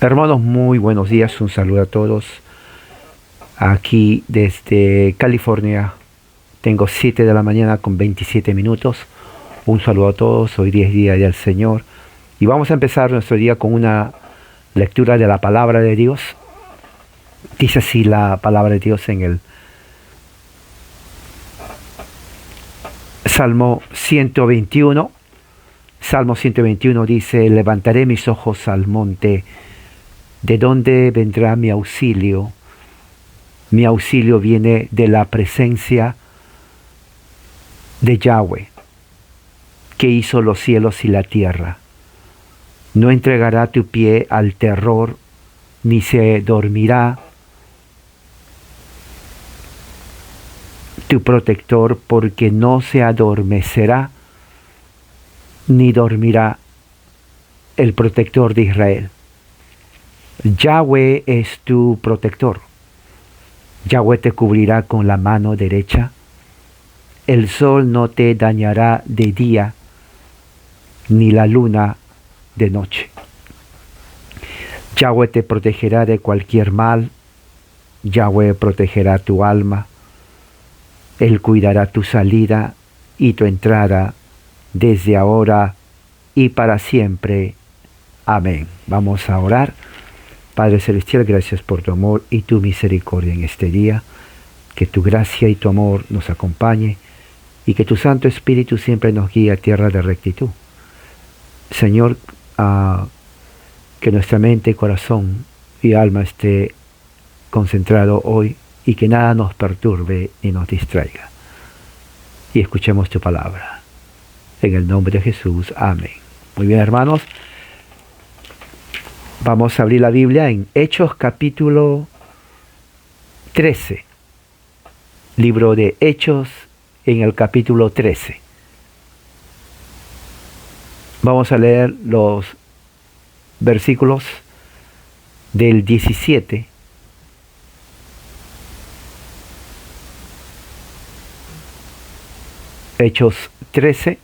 Hermanos, muy buenos días, un saludo a todos. Aquí desde California, tengo 7 de la mañana con 27 minutos. Un saludo a todos, hoy día es día del Señor. Y vamos a empezar nuestro día con una lectura de la palabra de Dios. Dice así la palabra de Dios en el Salmo 121. Salmo 121 dice: levantaré mis ojos al monte. ¿De dónde vendrá mi auxilio? Mi auxilio viene de la presencia de Yahweh, que hizo los cielos y la tierra. No entregará tu pie al terror, ni se dormirá tu protector, porque no se adormecerá, ni dormirá el protector de Israel. Yahweh es tu protector. Yahweh te cubrirá con la mano derecha. El sol no te dañará de día, ni la luna de noche. Yahweh te protegerá de cualquier mal. Yahweh protegerá tu alma. Él cuidará tu salida y tu entrada desde ahora y para siempre. Amén. Vamos a orar. Padre Celestial, gracias por tu amor y tu misericordia en este día. Que tu gracia y tu amor nos acompañe y que tu Santo Espíritu siempre nos guíe a tierra de rectitud. Señor, que nuestra mente, corazón y alma esté concentrado hoy y que nada nos perturbe ni nos distraiga. Y escuchemos tu palabra. En el nombre de Jesús. Amén. Muy bien, hermanos. Vamos a abrir la Biblia en Hechos capítulo 13. Libro de Hechos en el capítulo 13. Vamos a leer los versículos del 17 Hechos 13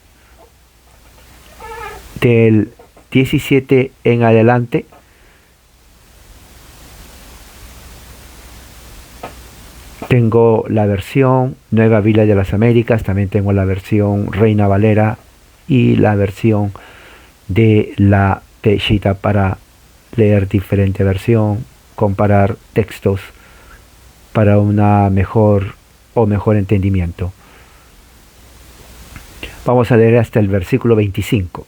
del 17 en adelante. Tengo la versión Nueva Biblia de las Américas, también tengo la versión Reina Valera y la versión de la Peshitta para leer diferente versión, comparar textos para una mejor entendimiento. Vamos a leer hasta el versículo 25.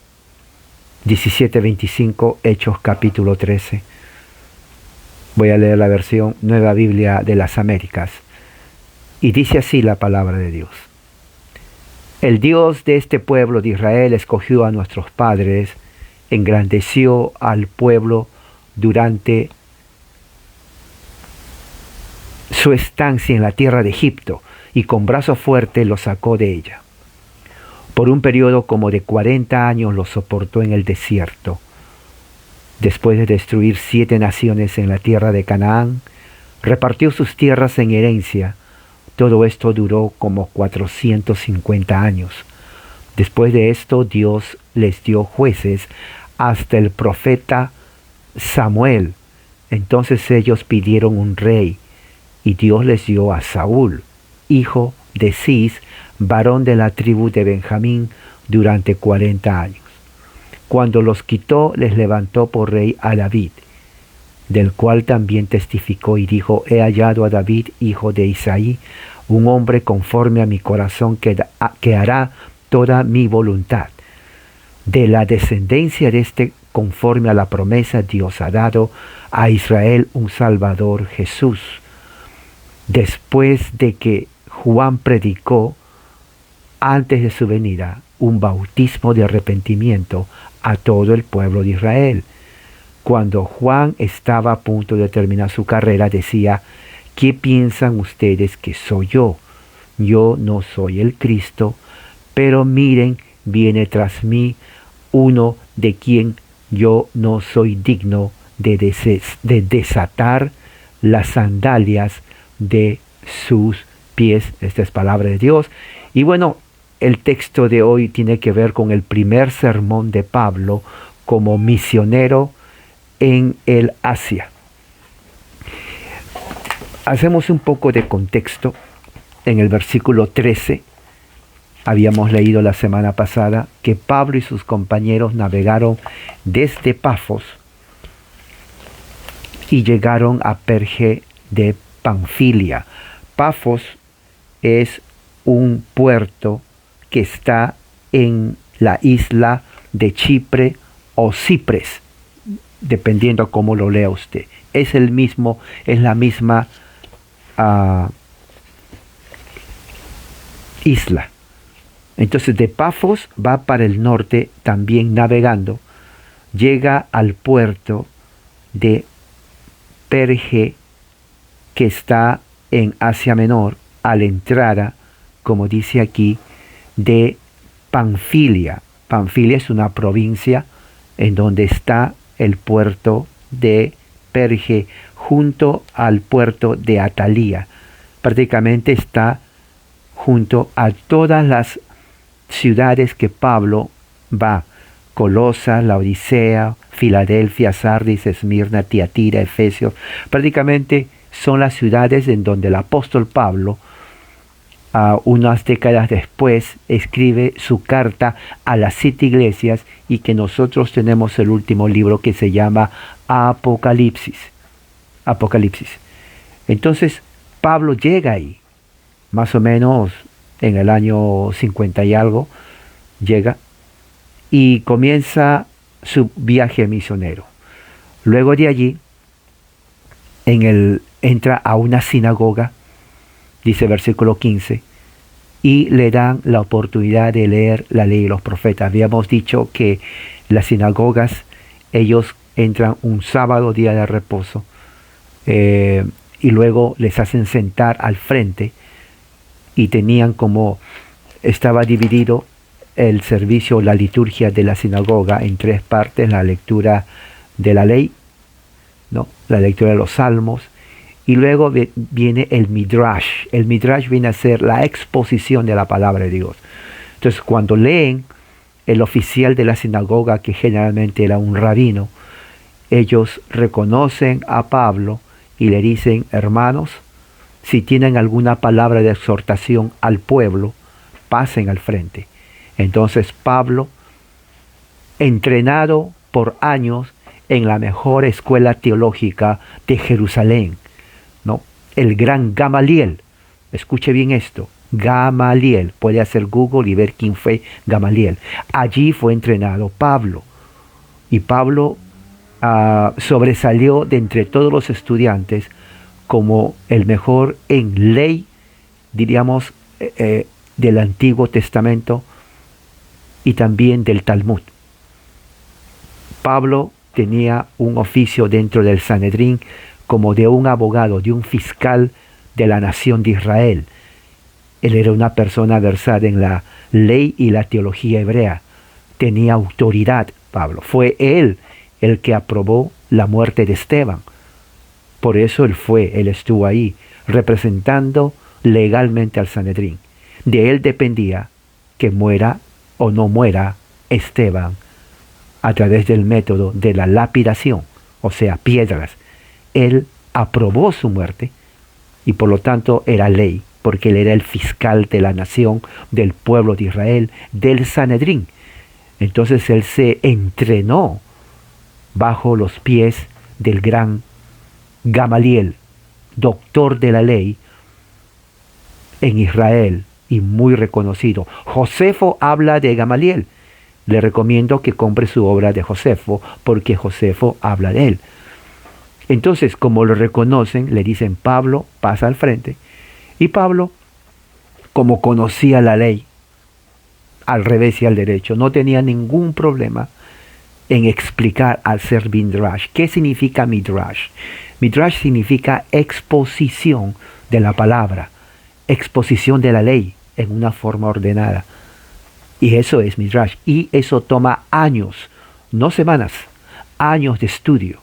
17-25, Hechos capítulo 13. Voy a leer la versión Nueva Biblia de las Américas. Y dice así la palabra de Dios. El Dios de este pueblo de Israel escogió a nuestros padres, engrandeció al pueblo durante su estancia en la tierra de Egipto y con brazo fuerte los sacó de ella. Por un periodo como de 40 años los soportó en el desierto. Después de destruir 7 naciones en la tierra de Canaán, repartió sus tierras en herencia. Todo esto duró como 450 años. Después de esto, Dios les dio jueces hasta el profeta Samuel. Entonces ellos pidieron un rey, y Dios les dio a Saúl, hijo de Cis, varón de la tribu de Benjamín, durante 40 años. Cuando los quitó, les levantó por rey a David, del cual también testificó y dijo: he hallado a David, hijo de Isaí, un hombre conforme a mi corazón, que hará toda mi voluntad. De la descendencia de este, conforme a la promesa, Dios ha dado a Israel un Salvador, Jesús. Después de que Juan predicó, antes de su venida, un bautismo de arrepentimiento a todo el pueblo de Israel. Cuando Juan estaba a punto de terminar su carrera, decía: ¿qué piensan ustedes que soy yo? Yo no soy el Cristo, pero miren, viene tras mí uno de quien yo no soy digno de desatar las sandalias de sus pies. Esta es palabra de Dios. Y bueno, el texto de hoy tiene que ver con el primer sermón de Pablo como misionero en el Asia. Hacemos un poco de contexto. En el versículo 13, habíamos leído la semana pasada que Pablo y sus compañeros navegaron desde Pafos y llegaron a Perge de Panfilia. Pafos es un puerto que está en la isla de Chipre o Cipres, dependiendo cómo lo lea usted. Es la misma isla. Entonces de Pafos va para el norte, también navegando, llega al puerto de Perge, que está en Asia Menor, a la entrada, como dice aquí, de Panfilia. Panfilia es una provincia en donde está el puerto de Perge, junto al puerto de Atalía. Prácticamente está junto a todas las ciudades que Pablo va: Colosas, Laodicea, Filadelfia, Sardis, Esmirna, Tiatira, Efesios. Prácticamente son las ciudades en donde el apóstol Pablo, unas décadas después, escribe su carta a las 7 iglesias, y que nosotros tenemos el último libro que se llama Apocalipsis. Entonces Pablo llega ahí, más o menos en el año 50 y algo, llega y comienza su viaje misionero. Luego de allí, entra a una sinagoga, dice versículo 15, y le dan la oportunidad de leer la ley y los profetas. Habíamos dicho que las sinagogas, ellos entran un sábado, día de reposo, y luego les hacen sentar al frente, y tenían estaba dividido el servicio, la liturgia de la sinagoga en 3 partes: la lectura de la ley, ¿no?, la lectura de los salmos, y luego viene el midrash. El midrash viene a ser la exposición de la palabra de Dios. Entonces, cuando leen, el oficial de la sinagoga, que generalmente era un rabino, ellos reconocen a Pablo y le dicen: hermanos, si tienen alguna palabra de exhortación al pueblo, pasen al frente. Entonces Pablo, entrenado por años en la mejor escuela teológica de Jerusalén, ¿no?, el gran Gamaliel, escuche bien esto, Gamaliel, puede hacer Google y ver quién fue Gamaliel. Allí fue entrenado Pablo, y Pablo sobresalió de entre todos los estudiantes como el mejor en ley, diríamos, del Antiguo Testamento y también del Talmud. Pablo tenía un oficio dentro del Sanedrín como de un abogado, de un fiscal de la nación de Israel. Él era una persona versada en la ley y la teología hebrea. Tenía autoridad, Pablo. Fue él el que aprobó la muerte de Esteban. Por eso él estuvo ahí, representando legalmente al Sanedrín. De él dependía que muera o no muera Esteban a través del método de la lapidación, o sea, piedras. Él aprobó su muerte y por lo tanto era ley, porque él era el fiscal de la nación, del pueblo de Israel, del Sanedrín. Entonces él se entrenó bajo los pies del gran Gamaliel, doctor de la ley en Israel y muy reconocido. Josefo habla de Gamaliel. Le recomiendo que compre su obra de Josefo, porque Josefo habla de él. Entonces, como lo reconocen, le dicen: Pablo, pasa al frente. Y Pablo, como conocía la ley al revés y al derecho, no tenía ningún problema en explicar al ser midrash. ¿Qué significa midrash? Midrash significa exposición de la palabra, exposición de la ley en una forma ordenada. Y eso es midrash. Y eso toma años, no semanas, años de estudio.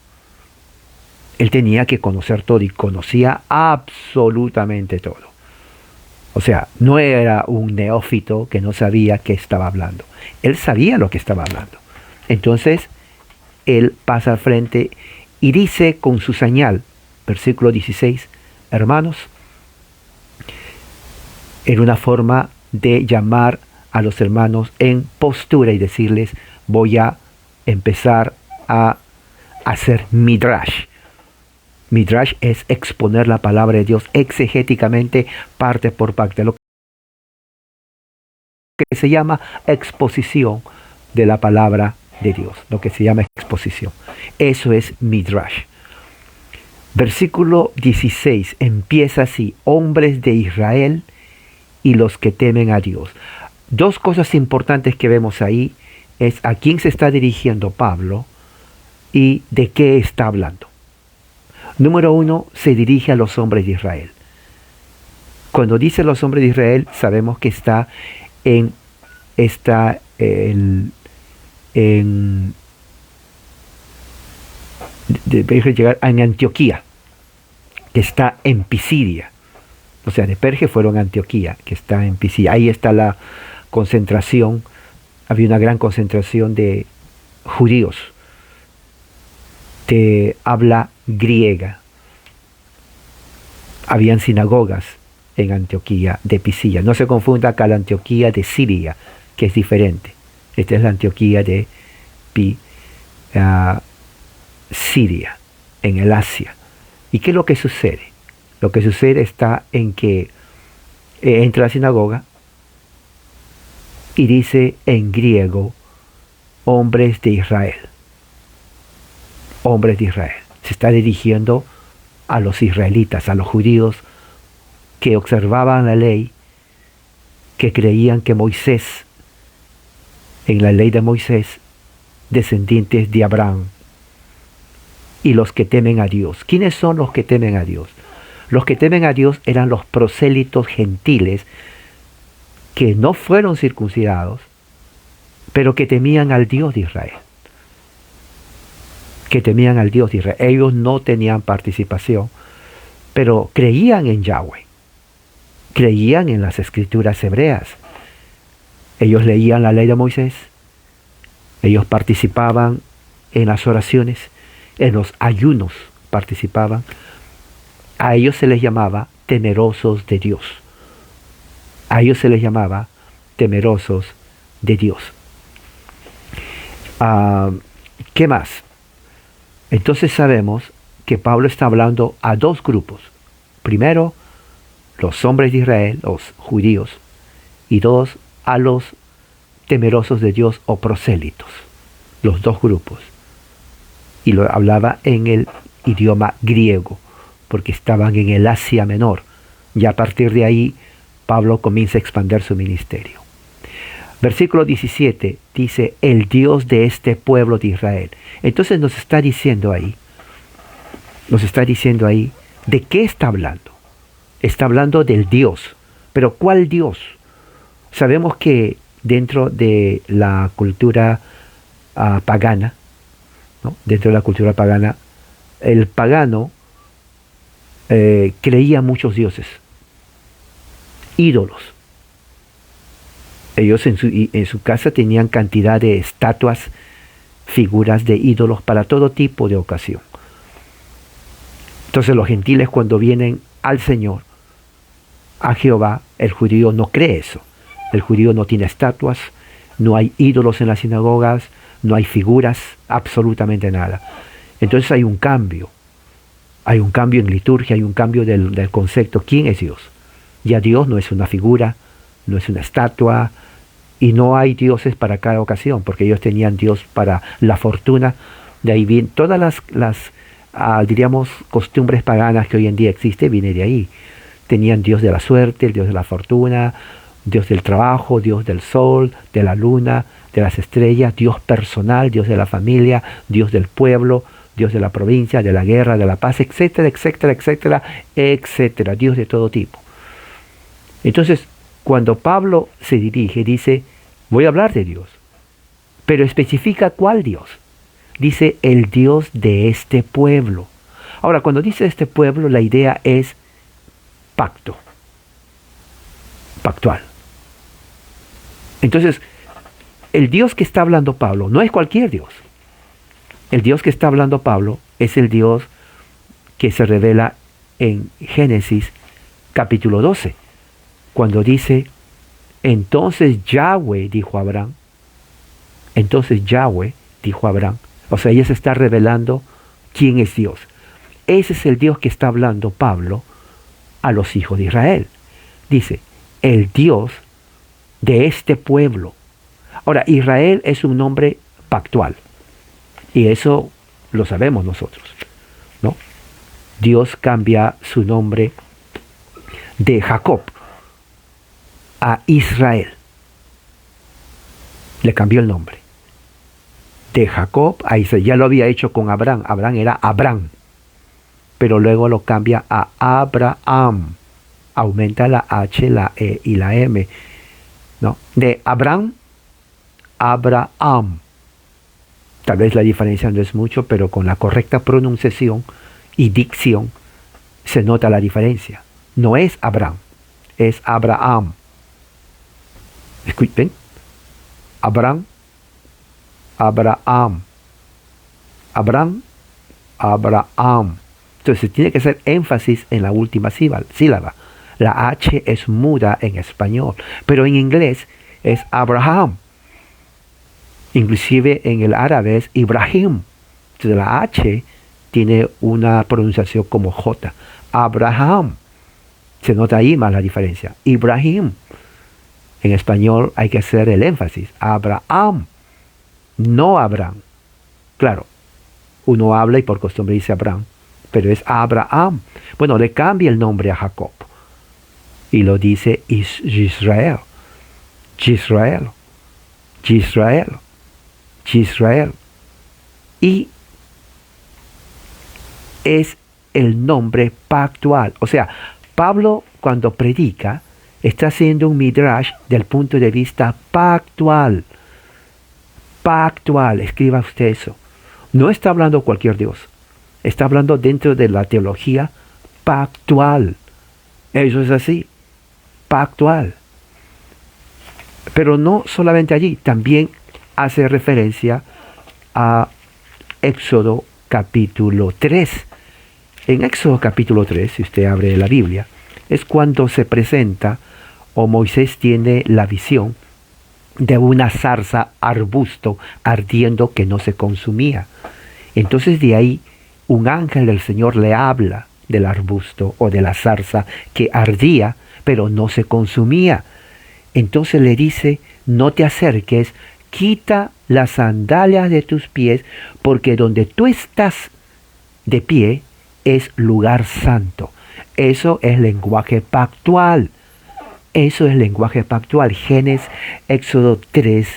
Él tenía que conocer todo y conocía absolutamente todo. O sea, no era un neófito que no sabía qué estaba hablando. Él sabía lo que estaba hablando. Entonces, él pasa al frente y dice con su señal, versículo 16, hermanos, en una forma de llamar a los hermanos en postura y decirles, voy a empezar a hacer midrash. Midrash es exponer la palabra de Dios exegéticamente, parte por parte, lo que se llama exposición de la palabra de Dios, lo que se llama exposición. Eso es midrash. Versículo 16 empieza así, hombres de Israel y los que temen a Dios. Dos cosas importantes que vemos ahí es a quién se está dirigiendo Pablo y de qué está hablando. Número uno, se dirige a los hombres de Israel. Cuando dice los hombres de Israel, sabemos que está en Antioquía, que está en Pisidia. O sea, de Perge fueron a Antioquía, que está en Pisidia. Ahí está la concentración, había una gran concentración de judíos de habla griega. Habían sinagogas en Antioquía de Pisidia. No se confunda con la Antioquía de Siria, que es diferente. Esta es la Antioquía de Siria, en el Asia. ¿Y qué es lo que sucede? Lo que sucede está en que entra a la sinagoga y dice en griego, hombres de Israel. Hombres de Israel. Se está dirigiendo a los israelitas, a los judíos que observaban la ley, que creían que Moisés, en la ley de Moisés, descendientes de Abraham, y los que temen a Dios. ¿Quiénes son los que temen a Dios? Los que temen a Dios eran los prosélitos gentiles que no fueron circuncidados, pero que temían al Dios de Israel. Que temían al Dios de Israel. Ellos no tenían participación, pero creían en Yahweh. Creían en las escrituras hebreas. Ellos leían la ley de Moisés. Ellos participaban en las oraciones, en los ayunos participaban. A ellos se les llamaba temerosos de Dios. A ellos se les llamaba temerosos de Dios. ¿Qué más? Entonces sabemos que Pablo está hablando a dos grupos. Primero, los hombres de Israel, los judíos, y dos, a los temerosos de Dios o prosélitos. Los dos grupos. Y lo hablaba en el idioma griego, porque estaban en el Asia Menor. Y a partir de ahí, Pablo comienza a expandir su ministerio. Versículo 17 dice, el Dios de este pueblo de Israel. Entonces nos está diciendo ahí, ¿de qué está hablando? Está hablando del Dios. ¿Pero cuál Dios? Sabemos que dentro de la cultura pagana, ¿no? Dentro de la cultura pagana, el pagano creía muchos dioses, ídolos. Ellos en su casa tenían cantidad de estatuas, figuras de ídolos para todo tipo de ocasión. Entonces los gentiles cuando vienen al Señor, a Jehová, el judío no cree eso. El judío no tiene estatuas, no hay ídolos en las sinagogas, no hay figuras, absolutamente nada. Entonces hay un cambio. Hay un cambio en liturgia, hay un cambio del concepto. ¿Quién es Dios? Ya Dios no es una figura, no es una estatua, y no hay dioses para cada ocasión, porque ellos tenían Dios para la fortuna. De ahí vienen todas las diríamos, costumbres paganas que hoy en día existen, viene de ahí. Tenían Dios de la suerte, el Dios de la fortuna, Dios del trabajo, Dios del sol, de la luna, de las estrellas, Dios personal, Dios de la familia, Dios del pueblo, Dios de la provincia, de la guerra, de la paz, etcétera, etcétera, etcétera, etcétera, Dios de todo tipo. Entonces, cuando Pablo se dirige, dice, voy a hablar de Dios, pero especifica cuál Dios. Dice, el Dios de este pueblo. Ahora, cuando dice este pueblo, la idea es pacto, pactual. Entonces, el Dios que está hablando Pablo no es cualquier Dios. El Dios que está hablando Pablo es el Dios que se revela en Génesis capítulo 12, cuando dice, entonces Yahweh dijo a Abraham, o sea, ella se está revelando quién es Dios. Ese es el Dios que está hablando Pablo a los hijos de Israel. Dice, el Dios de este pueblo. Ahora, Israel es un nombre pactual, y eso lo sabemos nosotros, ¿no? Dios cambia su nombre de Jacob a Israel. Le cambió el nombre. De Jacob a Israel. Ya lo había hecho con Abraham. Abraham era Abraham. Pero luego lo cambia a Abraham. Aumenta la H, la E y la M, ¿no? De Abraham, Abraham. Tal vez la diferencia no es mucho, pero con la correcta pronunciación y dicción se nota la diferencia. No es Abraham, es Abraham. Escuchen. Abraham, Abraham. Abraham, Abraham. Entonces tiene que hacer énfasis en la última sílaba. La H es muda en español, pero en inglés es Abraham. Inclusive en el árabe es Ibrahim. Entonces la H tiene una pronunciación como J. Abraham. Se nota ahí más la diferencia. Ibrahim. En español hay que hacer el énfasis. Abraham. No Abraham. Claro, uno habla y por costumbre dice Abraham, pero es Abraham. Bueno, le cambia el nombre a Jacob y lo dice Israel. Israel. Israel. Israel. Y es el nombre pactual. O sea, Pablo cuando predica está haciendo un midrash del punto de vista pactual. Pactual, escriba usted eso. No está hablando cualquier Dios. Está hablando dentro de la teología pactual. Eso es así. Pactual. Pero no solamente allí, también hace referencia a Éxodo capítulo 3. En Éxodo capítulo 3, si usted abre la Biblia, es cuando se presenta o Moisés tiene la visión de una zarza arbusto ardiendo que no se consumía. Entonces de ahí un ángel del Señor le habla del arbusto o de la zarza que ardía pero no se consumía. Entonces le dice, no te acerques, quita las sandalias de tus pies, porque donde tú estás de pie es lugar santo. Eso es lenguaje pactual. Eso es lenguaje pactual. Génesis, Éxodo 3,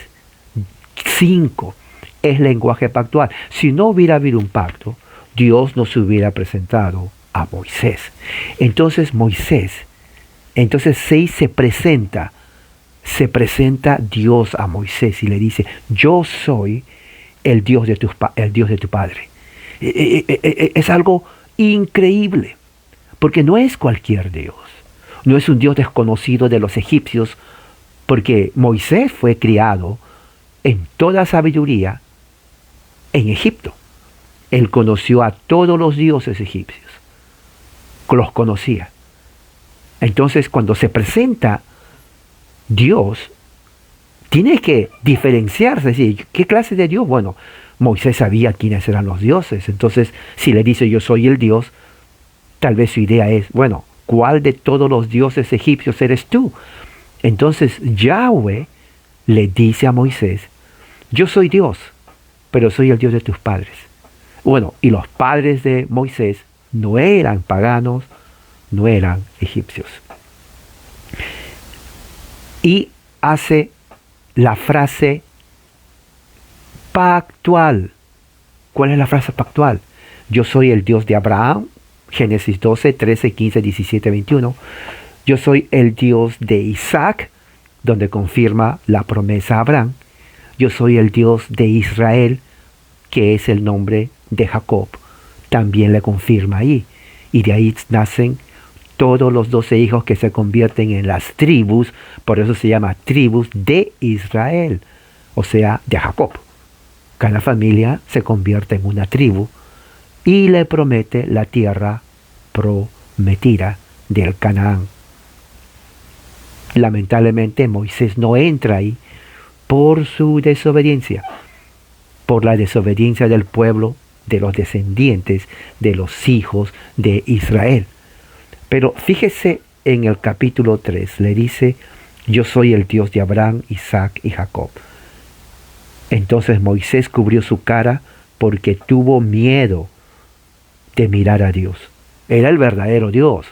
5 es lenguaje pactual. Si no hubiera habido un pacto, Dios nos hubiera presentado a Moisés. Entonces se presenta Dios a Moisés y le dice, yo soy el Dios de tu padre. Es algo increíble, porque no es cualquier Dios. No es un Dios desconocido de los egipcios, porque Moisés fue criado en toda sabiduría en Egipto. Él conoció a todos los dioses egipcios. Los conocía. Entonces, cuando se presenta Dios, tiene que diferenciarse. Decir, ¿qué clase de Dios? Bueno, Moisés sabía quiénes eran los dioses. Entonces, si le dice yo soy el Dios, tal vez su idea es, bueno, ¿cuál de todos los dioses egipcios eres tú? Entonces Yahweh le dice a Moisés, yo soy Dios, pero soy el Dios de tus padres. Bueno, y los padres de Moisés no eran paganos, no eran egipcios. Y hace la frase pactual. ¿Cuál es la frase pactual? Yo soy el Dios de Abraham, Génesis 12, 13, 15, 17, 21. Yo soy el Dios de Isaac, donde confirma la promesa a Abraham. Yo soy el Dios de Israel, que es el nombre de Jacob. También le confirma ahí. Y de ahí nacen todos los 12 hijos que se convierten en las tribus. Por eso se llama tribus de Israel, o sea, de Jacob. Cada familia se convierte en una tribu y le promete la tierra prometida del Canaán. Lamentablemente Moisés no entra ahí por su desobediencia, por la desobediencia del pueblo, de los descendientes, de los hijos de Israel. Pero fíjese en el capítulo 3, le dice, yo soy el Dios de Abraham, Isaac y Jacob. Entonces Moisés cubrió su cara porque tuvo miedo de mirar a Dios. Era el verdadero Dios,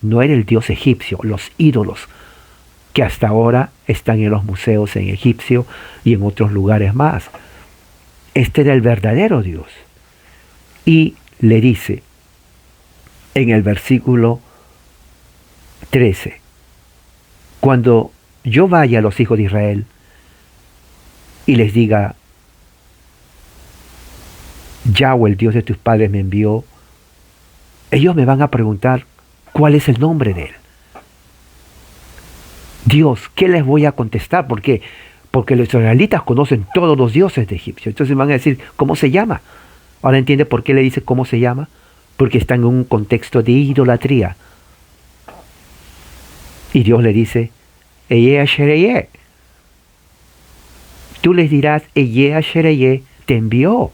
no era el Dios egipcio, los ídolos que hasta ahora están en los museos en Egipcio y en otros lugares más. Este era el verdadero Dios. Y le dice en el versículo 13, cuando yo vaya a los hijos de Israel y les diga, Yahweh, el Dios de tus padres, me envió, ellos me van a preguntar, ¿cuál es el nombre de él? Dios, ¿qué les voy a contestar? ¿Por qué? Porque los israelitas conocen todos los dioses de Egipcio. Entonces van a decir, ¿cómo se llama? Ahora entiende por qué le dice cómo se llama. Porque está en un contexto de idolatría. Y Dios le dice, Eye Ashereye. Tú les dirás, Eye Ashereye te envió.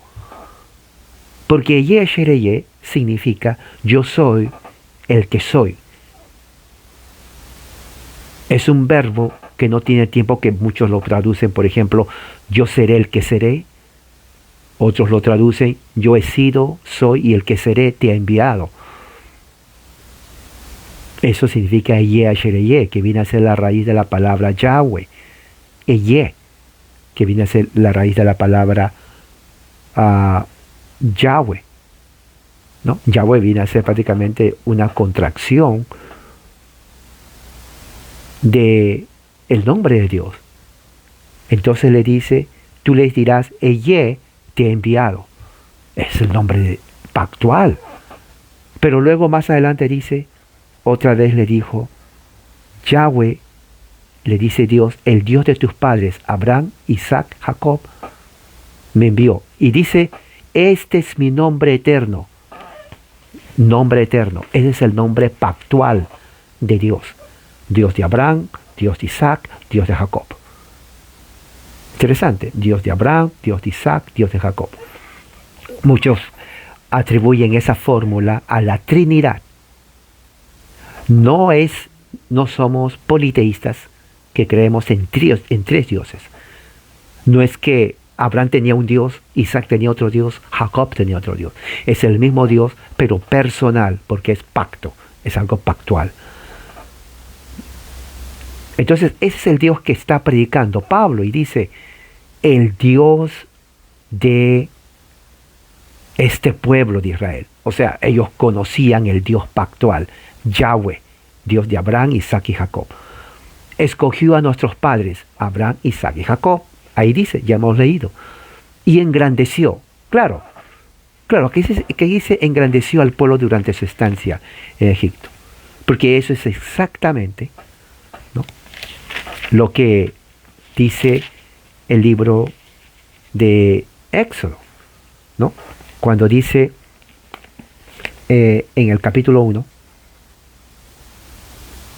Porque Eye Ashereye significa, yo soy el que soy. Es un verbo que no tiene tiempo, que muchos lo traducen, por ejemplo, yo seré el que seré. Otros lo traducen, yo he sido, soy y el que seré te ha enviado. Eso significa Eye Ashereye, que viene a ser la raíz de la palabra Yahweh. Eye, que viene a ser la raíz de la palabra Yahweh. ¿No? Yahweh viene a ser prácticamente una contracción de el nombre de Dios. Entonces le dice, tú les dirás, Eye te he enviado. Es el nombre pactual. Pero luego más adelante dice, otra vez le dijo, Yahweh, le dice Dios, el Dios de tus padres, Abraham, Isaac, Jacob, me envió. Y dice, este es mi nombre eterno. Nombre eterno. Ese es el nombre pactual de Dios. Dios de Abraham, Dios de Isaac, Dios de Jacob. Interesante. Dios de Abraham, Dios de Isaac, Dios de Jacob. Muchos atribuyen esa fórmula a la Trinidad. No somos politeístas que creemos en tres dioses. No es que Abraham tenía un Dios, Isaac tenía otro Dios, Jacob tenía otro Dios. Es el mismo Dios, pero personal, porque es pacto, es algo pactual. Entonces, ese es el Dios que está predicando Pablo y dice, el Dios de este pueblo de Israel. O sea, ellos conocían el Dios pactual, Yahweh, Dios de Abraham, Isaac y Jacob. Escogió a nuestros padres, Abraham, Isaac y Jacob. Ahí dice, ya hemos leído. Y engrandeció. Claro, que dice engrandeció al pueblo durante su estancia en Egipto. Porque eso es exactamente, ¿no?, lo que dice el libro de Éxodo, ¿no? Cuando dice en el capítulo 1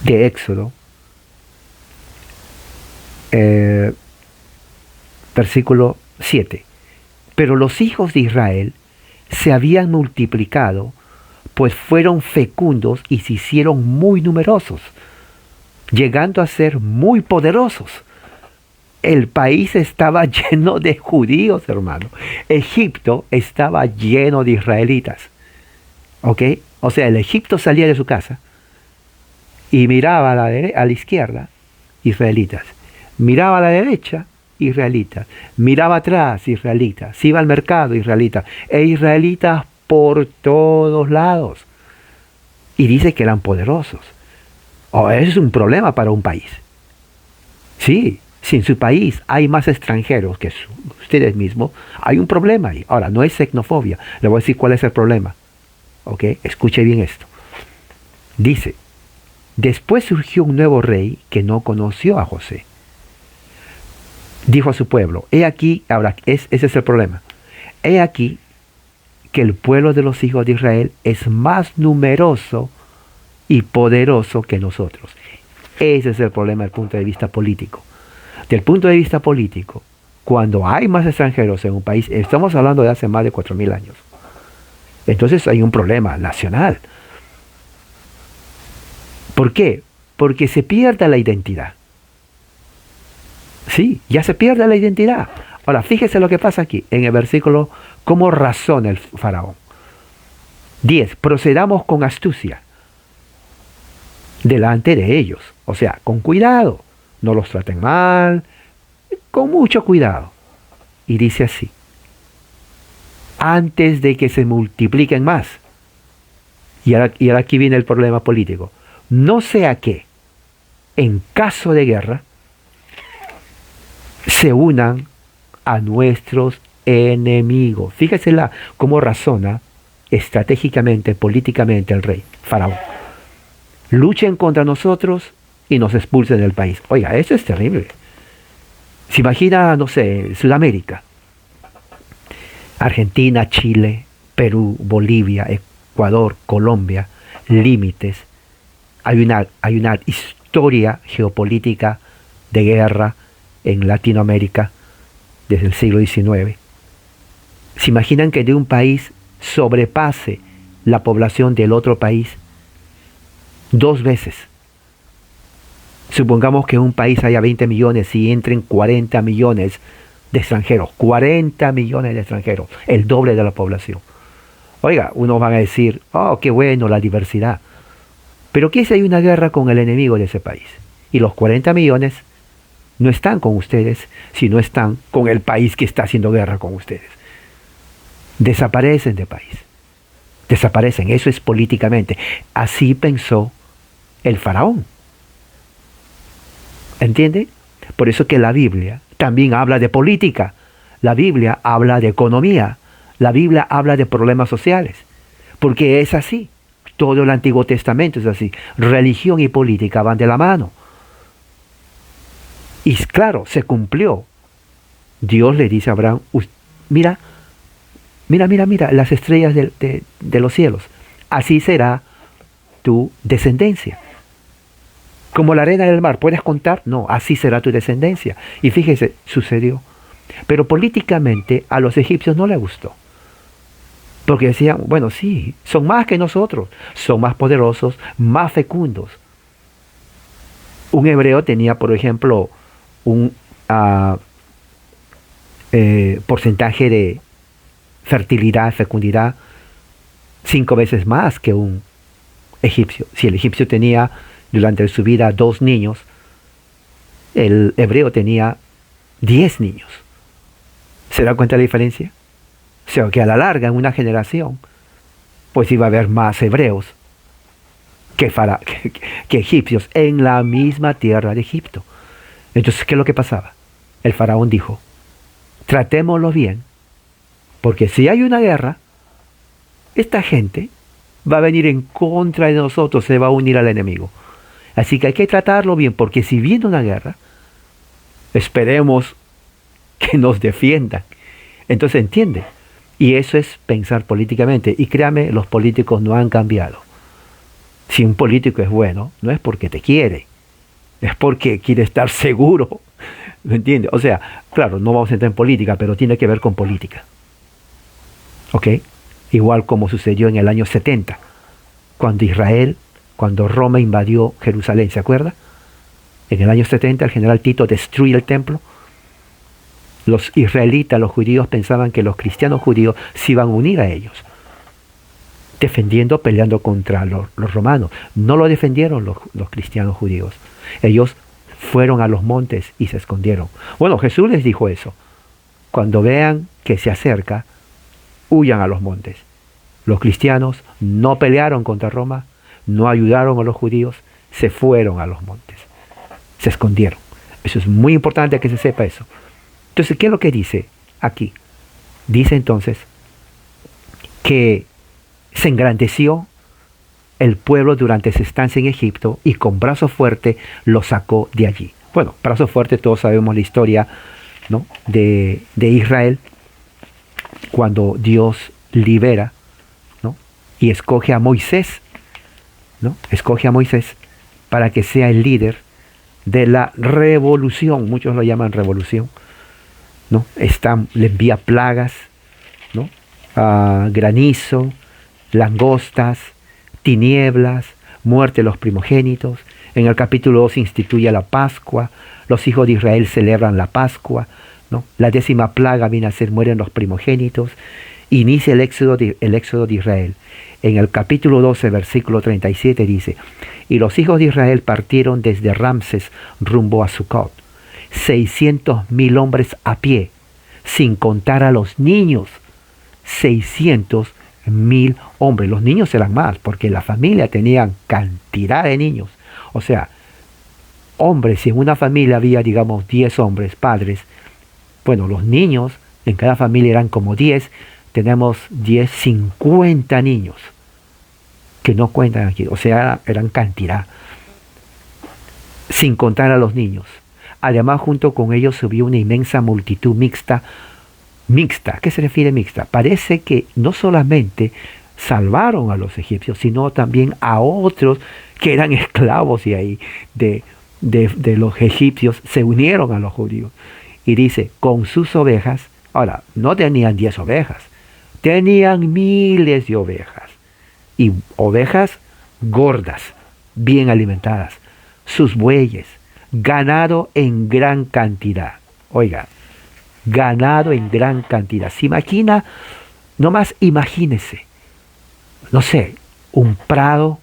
de Éxodo, versículo 7, pero los hijos de Israel se habían multiplicado, pues fueron fecundos y se hicieron muy numerosos, llegando a ser muy poderosos. El país estaba lleno de judíos, hermano. Egipto estaba lleno de israelitas. ¿Ok? O sea, el Egipto salía de su casa y miraba a la izquierda, israelitas. Miraba a la derecha, israelitas. Miraba atrás, israelitas. Se iba al mercado, israelitas. E israelitas por todos lados. Y dice que eran poderosos. Oh, eso es un problema para un país. Sí, si en su país hay más extranjeros que ustedes mismos, hay un problema ahí. Ahora, no es xenofobia. Le voy a decir cuál es el problema. ¿Ok? Escuche bien esto. Dice, después surgió un nuevo rey que no conoció a José. dijo a su pueblo, he aquí, ahora, ese es el problema, he aquí que el pueblo de los hijos de Israel es más numeroso y poderoso que nosotros. Ese es el problema desde el punto de vista político. Del punto de vista político, cuando hay más extranjeros en un país, estamos hablando de hace más de 4.000 años, entonces hay un problema nacional. ¿Por qué? Porque se pierde la identidad. Sí, ya se pierde la identidad. Ahora, fíjese lo que pasa aquí, en el versículo, cómo razona el faraón. 10. Procedamos con astucia delante de ellos. O sea, con cuidado. No los traten mal, con mucho cuidado. Y dice así, antes de que se multipliquen más. Y ahora aquí viene el problema político. No sea que, en caso de guerra, se unan a nuestros enemigos. Fíjese cómo razona estratégicamente, políticamente el rey, faraón. Luchen contra nosotros y nos expulsen del país. Oiga, eso es terrible. Se imagina, no sé, Sudamérica, Argentina, Chile, Perú, Bolivia, Ecuador, Colombia, límites. Hay una historia geopolítica de guerra en Latinoamérica desde el siglo XIX. ¿Se imaginan que de un país sobrepase la población del otro país 2 veces? Supongamos que en un país haya 20 millones y entren 40 millones de extranjeros. 40 millones de extranjeros, el doble de la población. Oiga, unos van a decir, oh, qué bueno la diversidad. Pero ¿qué si hay una guerra con el enemigo de ese país? Y los 40 millones no están con ustedes, sino están con el país que está haciendo guerra con ustedes. Desaparecen de país. Desaparecen. Eso es políticamente. Así pensó el faraón. ¿Entiende? Por eso que la Biblia también habla de política. La Biblia habla de economía. La Biblia habla de problemas sociales. Porque es así. Todo el Antiguo Testamento es así. Religión y política van de la mano. Y claro, se cumplió. Dios le dice a Abraham, mira las estrellas de los cielos. Así será tu descendencia. Como la arena del mar, ¿puedes contar? No, así será tu descendencia. Y fíjese, sucedió. Pero políticamente a los egipcios no les gustó. Porque decían, bueno, sí, son más que nosotros, son más poderosos, más fecundos. Un hebreo tenía, por ejemplo, un porcentaje de fertilidad, fecundidad, 5 veces más que un egipcio. Si el egipcio tenía durante su vida 2 niños, el hebreo tenía 10 niños. ¿Se da cuenta de la diferencia? O sea, que a la larga, en una generación, pues iba a haber más hebreos que egipcios en la misma tierra de Egipto. Entonces, ¿qué es lo que pasaba? El faraón dijo, tratémoslo bien, porque si hay una guerra, esta gente va a venir en contra de nosotros, se va a unir al enemigo. Así que hay que tratarlo bien, porque si viene una guerra, esperemos que nos defiendan. Entonces, entiende. Y eso es pensar políticamente. Y créame, los políticos no han cambiado. Si un político es bueno, no es porque te quiere, es porque quiere estar seguro. ¿Me entiendes? O sea, claro, no vamos a entrar en política, pero tiene que ver con política. ¿Ok? Igual como sucedió en el año 70, cuando Roma invadió Jerusalén, ¿se acuerda? En el año 70 el general Tito destruye el templo. Los israelitas, los judíos, pensaban que los cristianos judíos se iban a unir a ellos, peleando contra los romanos. No lo defendieron los cristianos judíos. Ellos fueron a los montes y se escondieron. Bueno, Jesús les dijo eso. Cuando vean que se acerca, huyan a los montes. Los cristianos no pelearon contra Roma, no ayudaron a los judíos, se fueron a los montes, se escondieron. Eso es muy importante que se sepa eso. Entonces, ¿qué es lo que dice aquí? Dice entonces que se engrandeció el pueblo durante su estancia en Egipto y con brazo fuerte lo sacó de allí. Bueno, brazo fuerte, todos sabemos la historia ¿no? de Israel, cuando Dios libera, ¿no? Y escoge a Moisés, ¿no? Escoge a Moisés para que sea el líder de la revolución, muchos lo llaman revolución, ¿no? Le envía plagas, ¿no? Granizo, langostas, tinieblas, muerte de los primogénitos. En el capítulo 2 instituye la Pascua, los hijos de Israel celebran la Pascua, ¿no? La 10ª plaga viene a ser mueren los primogénitos. Inicia el éxodo de Israel. En el capítulo 12, versículo 37 dice: y los hijos de Israel partieron desde Ramses rumbo a Sucot, 600,000 hombres a pie, sin contar a los niños. 600,000 hombres. Los niños eran más, porque la familia tenía cantidad de niños. O sea, hombres, si en una familia había, digamos, 10 hombres, padres, bueno, los niños en cada familia eran como 10, tenemos 10, 50 niños, que no cuentan aquí, o sea, eran cantidad, sin contar a los niños. Además, junto con ellos subió una inmensa multitud mixta. ¿A qué se refiere mixta? Parece que no solamente salvaron a los egipcios, sino también a otros que eran esclavos de los egipcios, se unieron a los judíos. Y dice, con sus ovejas. Ahora, no tenían 10 ovejas, tenían miles de ovejas. Y ovejas gordas, bien alimentadas. Sus bueyes, ganado en gran cantidad. Oiga, ganado en gran cantidad. Se imagina, nomás imagínese, no sé, un prado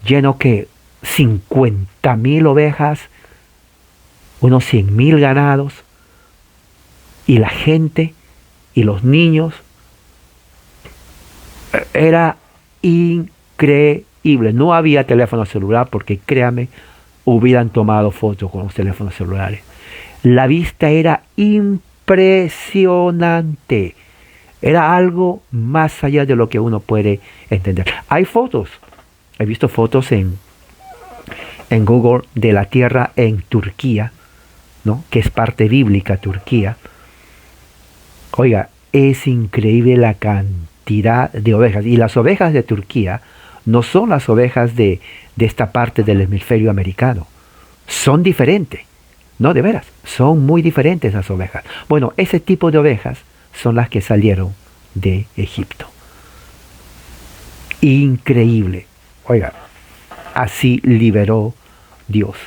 lleno que 50,000 ovejas, unos 100,000 ganados, y la gente y los niños. Era increíble. No había teléfono celular, porque créame, hubieran tomado fotos con los teléfonos celulares. La vista era impresionante. Era algo más allá de lo que uno puede entender. Hay fotos. He visto fotos en Google de la tierra en Turquía, ¿no? Que es parte bíblica, Turquía. Oiga, es increíble la cantidad de ovejas. Y las ovejas de Turquía no son las ovejas de esta parte del hemisferio americano. Son diferentes. No, de veras, son muy diferentes las ovejas. Bueno, ese tipo de ovejas son las que salieron de Egipto. Increíble. Oiga, así liberó Dios.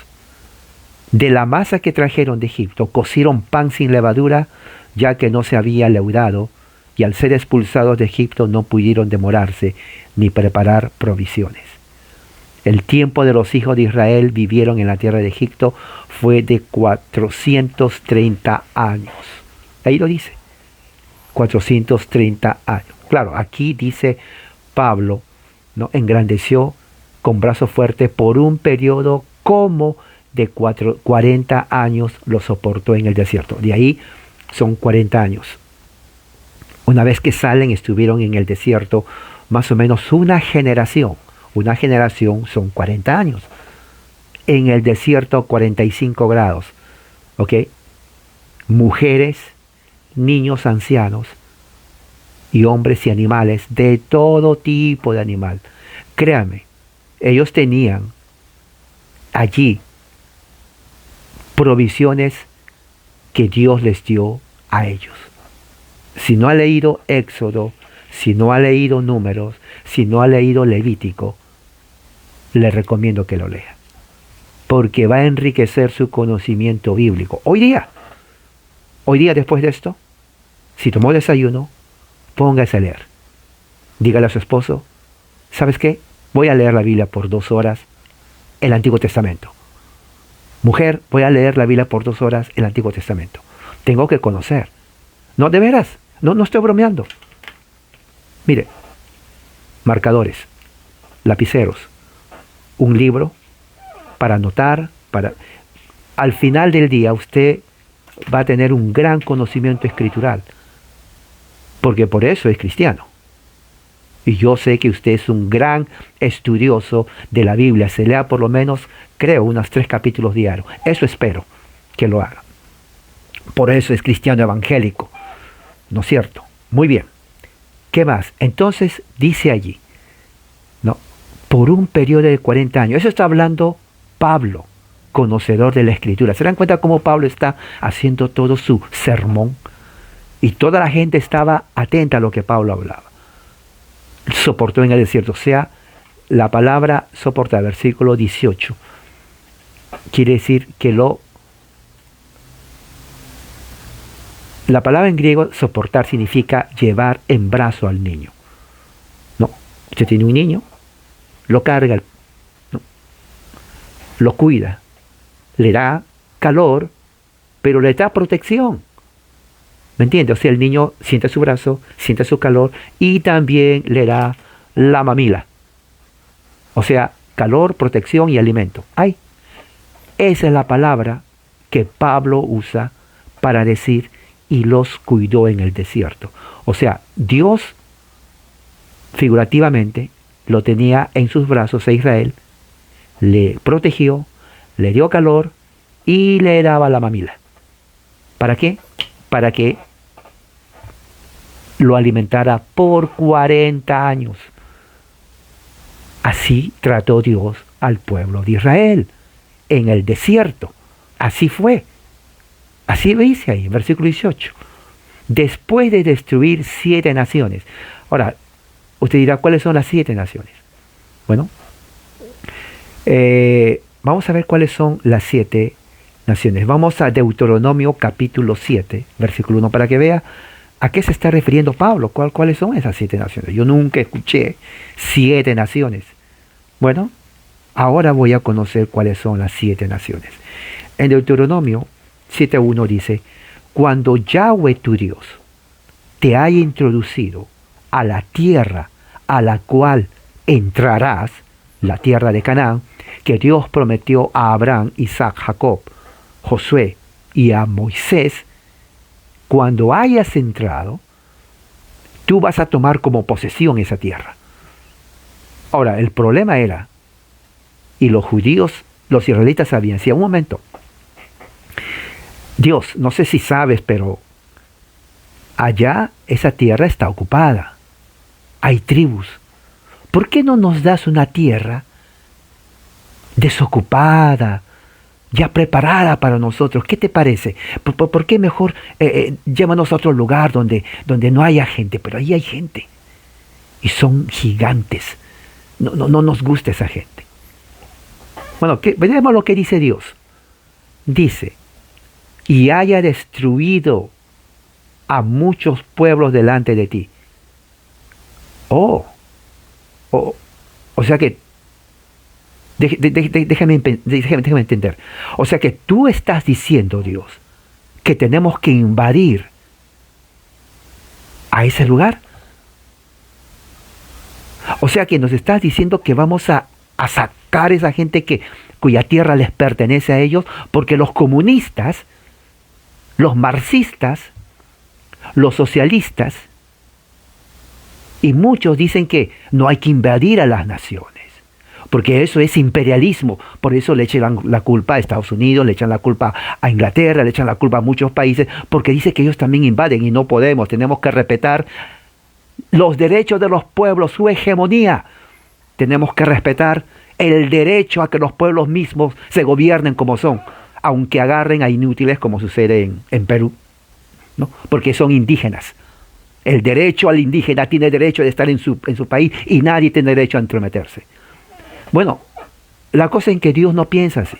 De la masa que trajeron de Egipto, cocieron pan sin levadura, ya que no se había leudado, y al ser expulsados de Egipto no pudieron demorarse ni preparar provisiones. El tiempo de los hijos de Israel vivieron en la tierra de Egipto fue de 430 años. Ahí lo dice, 430 años. Claro, aquí dice Pablo, ¿no? Engrandeció con brazo fuerte por un periodo como de 40 años lo soportó en el desierto. De ahí son 40 años. Una vez que salen, estuvieron en el desierto más o menos una generación. Una generación son 40 años. En el desierto 45 grados. ¿Ok? Mujeres, niños, ancianos y hombres y animales, de todo tipo de animal. Créame, ellos tenían allí provisiones que Dios les dio a ellos. Si no ha leído Éxodo, si no ha leído Números, si no ha leído Levítico, le recomiendo que lo lea, porque va a enriquecer su conocimiento bíblico. Hoy día después de esto, si tomó desayuno, póngase a leer. Dígale a su esposo, ¿sabes qué? Voy a leer la Biblia por 2 horas, el Antiguo Testamento. Mujer, voy a leer la Biblia por 2 horas, el Antiguo Testamento. Tengo que conocer. No, de veras, no estoy bromeando. Mire, marcadores, lapiceros, un libro para anotar, al final del día usted va a tener un gran conocimiento escritural, porque por eso es cristiano. Y yo sé que usted es un gran estudioso de la Biblia. Se lea por lo menos, creo, unos 3 capítulos diarios. Eso espero que lo haga. Por eso es cristiano evangélico, ¿no es cierto? Muy bien. ¿Qué más? Entonces dice allí, ¿no? Por un periodo de 40 años. Eso está hablando Pablo, conocedor de la Escritura. ¿Se dan cuenta cómo Pablo está haciendo todo su sermón? Y toda la gente estaba atenta a lo que Pablo hablaba. Soportó en el desierto. O sea, la palabra soportar, versículo 18, quiere decir que la palabra en griego soportar significa llevar en brazo al niño. No, usted tiene un niño, lo carga, ¿no? Lo cuida, le da calor, pero le da protección. ¿Me entiende? O sea, el niño siente su brazo, siente su calor y también le da la mamila. O sea, calor, protección y alimento. ¡Ay! Esa es la palabra que Pablo usa para decir y los cuidó en el desierto. O sea, Dios figurativamente lo tenía en sus brazos a Israel, le protegió, le dio calor y le daba la mamila. ¿Para qué? Para que lo alimentara por 40 años. Así trató Dios al pueblo de Israel en el desierto. Así fue. Así lo dice ahí, en versículo 18. Después de destruir 7 naciones. Ahora, usted dirá, ¿cuáles son las 7 naciones? Bueno, vamos a ver cuáles son las 7 naciones. Vamos a Deuteronomio capítulo 7, versículo 1, para que vea a qué se está refiriendo Pablo. ¿Cuáles son esas 7 naciones? Yo nunca escuché 7 naciones. Bueno, ahora voy a conocer cuáles son las 7 naciones. En Deuteronomio 7.1 dice, cuando Yahweh tu Dios te haya introducido a la tierra a la cual entrarás, la tierra de Canaán, que Dios prometió a Abraham, Isaac, Jacob, Josué y a Moisés, cuando hayas entrado, tú vas a tomar como posesión esa tierra. Ahora, el problema era, y los judíos, los israelitas sabían, si a un momento, Dios, no sé si sabes, pero allá esa tierra está ocupada. Hay tribus. ¿Por qué no nos das una tierra desocupada, ya preparada para nosotros? ¿Qué te parece? ¿Por qué mejor llévanos a otro lugar donde no haya gente? Pero ahí hay gente. Y son gigantes. No nos gusta esa gente. Bueno, veremos lo que dice Dios. Dice, y haya destruido a muchos pueblos delante de ti. O sea que, déjame entender. O sea que tú estás diciendo, Dios, que tenemos que invadir a ese lugar. O sea que nos estás diciendo que vamos a sacar a esa gente cuya tierra les pertenece a ellos, porque los comunistas, los marxistas, los socialistas, y muchos dicen que no hay que invadir a las naciones, porque eso es imperialismo. Por eso le echan la culpa a Estados Unidos, le echan la culpa a Inglaterra, le echan la culpa a muchos países, porque dice que ellos también invaden y no podemos. Tenemos que respetar los derechos de los pueblos, su hegemonía. Tenemos que respetar el derecho a que los pueblos mismos se gobiernen como son, aunque agarren a inútiles como sucede en Perú, ¿no? Porque son indígenas. El derecho al indígena tiene derecho de estar en su país y nadie tiene derecho a entrometerse. Bueno, la cosa es que Dios no piensa así.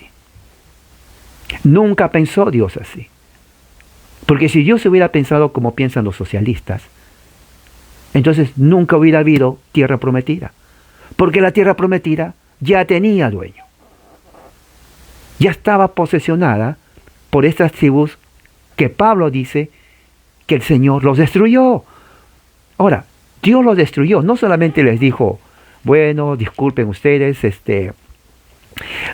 Nunca pensó Dios así. Porque si Dios hubiera pensado como piensan los socialistas, entonces nunca hubiera habido tierra prometida. Porque la tierra prometida ya tenía dueño. Ya estaba posesionada por estas tribus que Pablo dice que el Señor los destruyó. Ahora, Dios los destruyó. No solamente les dijo, bueno, disculpen ustedes,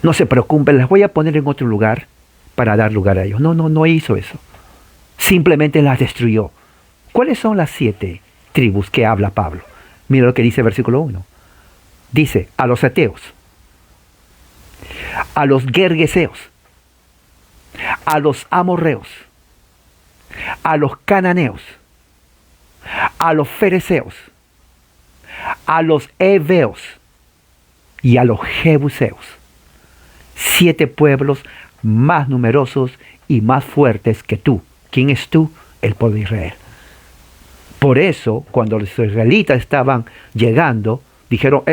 no se preocupen, les voy a poner en otro lugar para dar lugar a ellos. No hizo eso. Simplemente las destruyó. ¿Cuáles son las 7 tribus que habla Pablo? Mira lo que dice el versículo 1. Dice, a los heteos, a los gergeseos, a los amorreos, a los cananeos, a los fereceos, a los heveos y a los jebuseos. 7 pueblos más numerosos y más fuertes que tú. ¿Quién es tú? El pueblo de Israel. Por eso, cuando los israelitas estaban llegando, dijeron,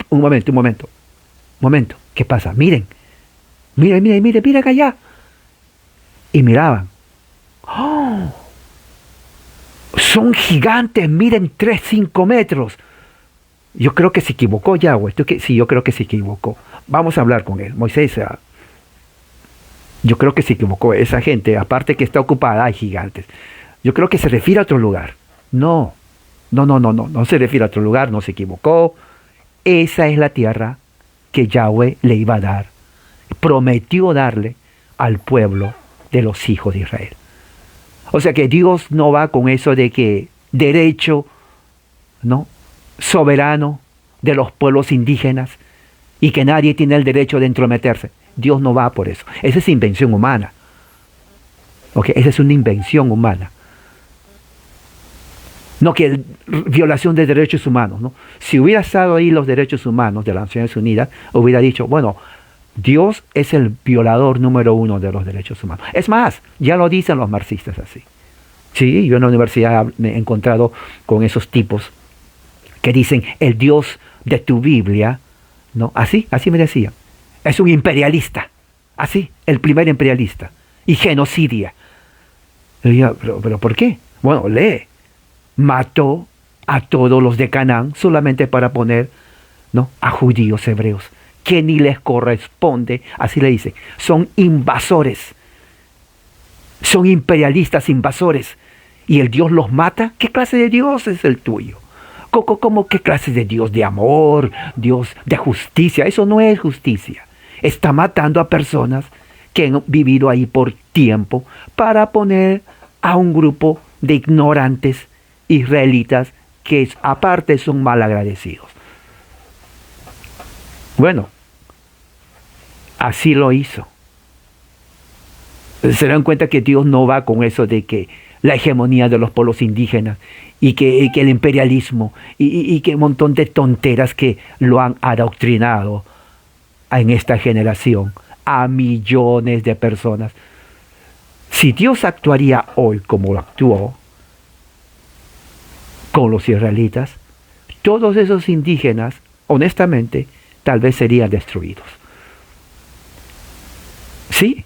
un momento, ¿qué pasa? Miren acá allá. Y miraban. ¡Oh! Son gigantes, miren 3, 5 metros. Yo creo que se equivocó Yahweh. Sí, yo creo que se equivocó. Vamos a hablar con él. Moisés, yo creo que se equivocó. Esa gente, aparte que está ocupada, hay gigantes. Yo creo que se refiere a otro lugar. No se refiere a otro lugar, no se equivocó. Esa es la tierra que Yahweh le iba a dar. Prometió darle al pueblo de los hijos de Israel. O sea que Dios no va con eso de que derecho, ¿no?, soberano de los pueblos indígenas y que nadie tiene el derecho de entrometerse. Dios no va por eso. Esa es invención humana. ¿Okay? Esa es una invención humana. No que violación de derechos humanos, ¿no? Si hubiera estado ahí los derechos humanos de las Naciones Unidas, hubiera dicho, bueno, Dios es el violador número 1 de los derechos humanos. Es más, ya lo dicen los marxistas así. Sí, yo en la universidad me he encontrado con esos tipos que dicen, el Dios de tu Biblia, ¿no? Así me decían. Es un imperialista. Así, el primer imperialista. Y genocidia. Y yo, ¿pero por qué? Bueno, lee. Mató a todos los de Canaán solamente para poner, ¿no?, a judíos hebreos, que ni les corresponde, así le dice, son invasores, son imperialistas invasores, y el Dios los mata. ¿Qué clase de Dios es el tuyo? ¿Cómo qué clase de Dios? De amor, Dios de justicia. Eso no es justicia. Está matando a personas que han vivido ahí por tiempo para poner a un grupo de ignorantes israelitas que aparte son malagradecidos. Bueno, así lo hizo. Se dan cuenta que Dios no va con eso de que la hegemonía de los pueblos indígenas y que el imperialismo y que un montón de tonteras que lo han adoctrinado en esta generación a millones de personas. Si Dios actuaría hoy como lo actuó con los israelitas, todos esos indígenas, honestamente, tal vez serían destruidos. ¿Sí?